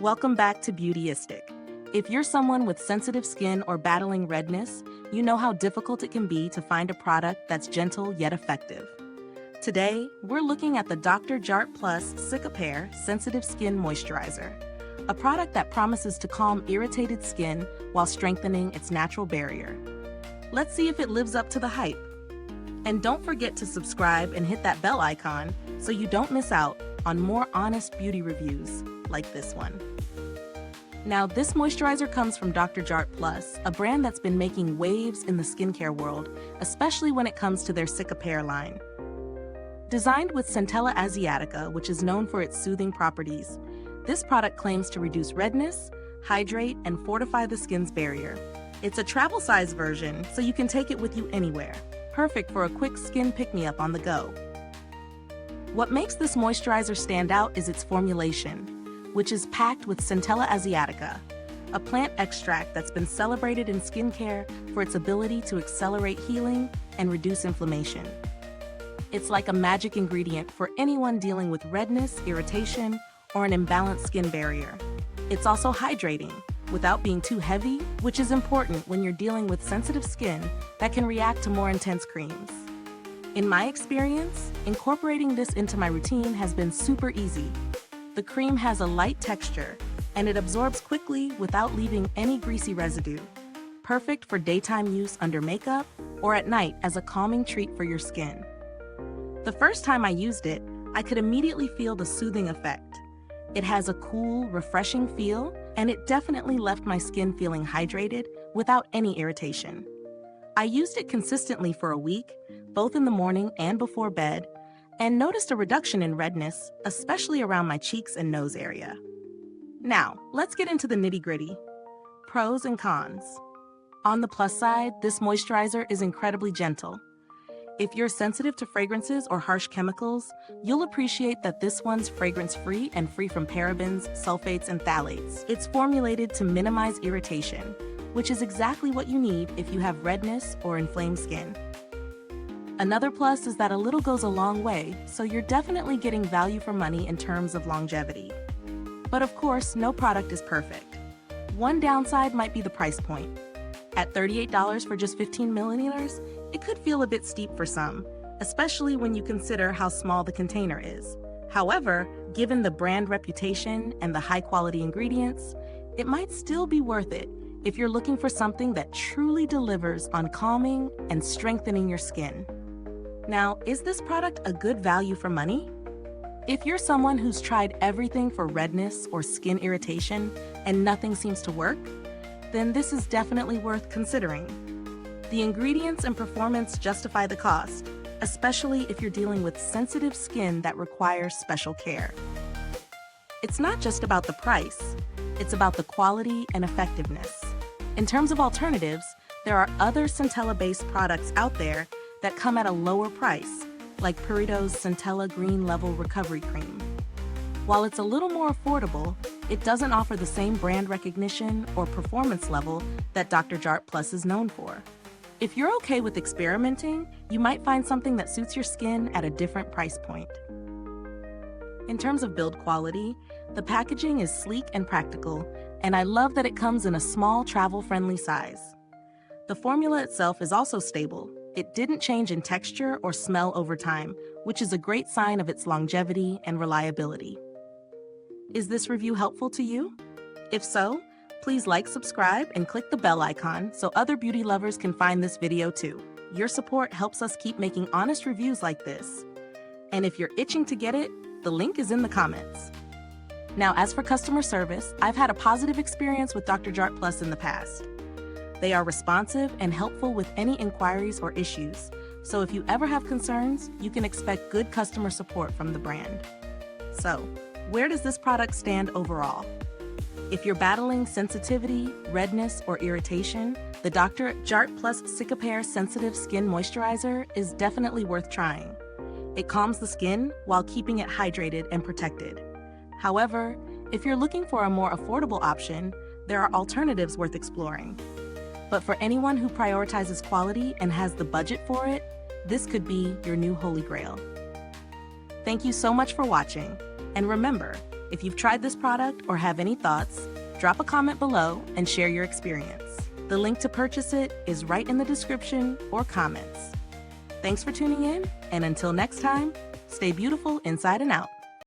Welcome back to Beautyistic. If you're someone with sensitive skin or battling redness, you know how difficult it can be to find a product that's gentle yet effective. Today, we're looking at the Dr.Jart Plus Cicapair Sensitive Skin Moisturizer, a product that promises to calm irritated skin while strengthening its natural barrier. Let's see if it lives up to the hype. And don't forget to subscribe and hit that bell icon so you don't miss out on more honest beauty reviews like this one. Now, this moisturizer comes from Dr.Jart Plus, a brand that's been making waves in the skincare world, especially when it comes to their Cicapair line. Designed with Centella Asiatica, which is known for its soothing properties, this product claims to reduce redness, hydrate, and fortify the skin's barrier. It's a travel-size version, so you can take it with you anywhere. Perfect for a quick skin pick-me-up on the go. What makes this moisturizer stand out is its formulation, which is packed with Centella Asiatica, a plant extract that's been celebrated in skincare for its ability to accelerate healing and reduce inflammation. It's like a magic ingredient for anyone dealing with redness, irritation, or an imbalanced skin barrier. It's also hydrating, without being too heavy, which is important when you're dealing with sensitive skin that can react to more intense creams. In my experience, incorporating this into my routine has been super easy. The cream has a light texture, and it absorbs quickly without leaving any greasy residue. Perfect for daytime use under makeup or at night as a calming treat for your skin. The first time I used it, I could immediately feel the soothing effect. It has a cool, refreshing feel, and it definitely left my skin feeling hydrated without any irritation. I used it consistently for a week, both in the morning and before bed, and noticed a reduction in redness, especially around my cheeks and nose area. Now, let's get into the nitty-gritty. Pros and cons. On the plus side, this moisturizer is incredibly gentle. If you're sensitive to fragrances or harsh chemicals, you'll appreciate that this one's fragrance-free and free from parabens, sulfates, and phthalates. It's formulated to minimize irritation, which is exactly what you need if you have redness or inflamed skin. Another plus is that a little goes a long way, so you're definitely getting value for money in terms of longevity. But of course, no product is perfect. One downside might be the price point. At $38 for just 15 milliliters, it could feel a bit steep for some, especially when you consider how small the container is. However, given the brand reputation and the high-quality ingredients, it might still be worth it if you're looking for something that truly delivers on calming and strengthening your skin. Now, is this product a good value for money? If you're someone who's tried everything for redness or skin irritation and nothing seems to work, then this is definitely worth considering. The ingredients and performance justify the cost, especially if you're dealing with sensitive skin that requires special care. It's not just about the price, it's about the quality and effectiveness. In terms of alternatives, there are other Centella-based products out there that come at a lower price, like Purito's Centella Green Level Recovery Cream. While it's a little more affordable, it doesn't offer the same brand recognition or performance level that Dr.Jart Plus is known for. If you're okay with experimenting, you might find something that suits your skin at a different price point. In terms of build quality, the packaging is sleek and practical, and I love that it comes in a small, travel-friendly size. The formula itself is also stable. It didn't change in texture or smell over time, which is a great sign of its longevity and reliability. Is this review helpful to you? If so, please like, subscribe, and click the bell icon so other beauty lovers can find this video too. Your support helps us keep making honest reviews like this. And if you're itching to get it, the link is in the comments. Now, as for customer service, I've had a positive experience with Dr.Jart Plus in the past. They are responsive and helpful with any inquiries or issues, so if you ever have concerns, you can expect good customer support from the brand. So, where does this product stand overall? If you're battling sensitivity, redness, or irritation, the Dr.Jart Plus Cicapair Sensitive Skin Moisturizer is definitely worth trying. It calms the skin while keeping it hydrated and protected. However, if you're looking for a more affordable option, there are alternatives worth exploring. But for anyone who prioritizes quality and has the budget for it, this could be your new holy grail. Thank you so much for watching, and remember, If you've tried this product or have any thoughts, drop a comment below and share your experience. The link to purchase it is right in the description or comments. Thanks for tuning in, and until next time, stay beautiful inside and out.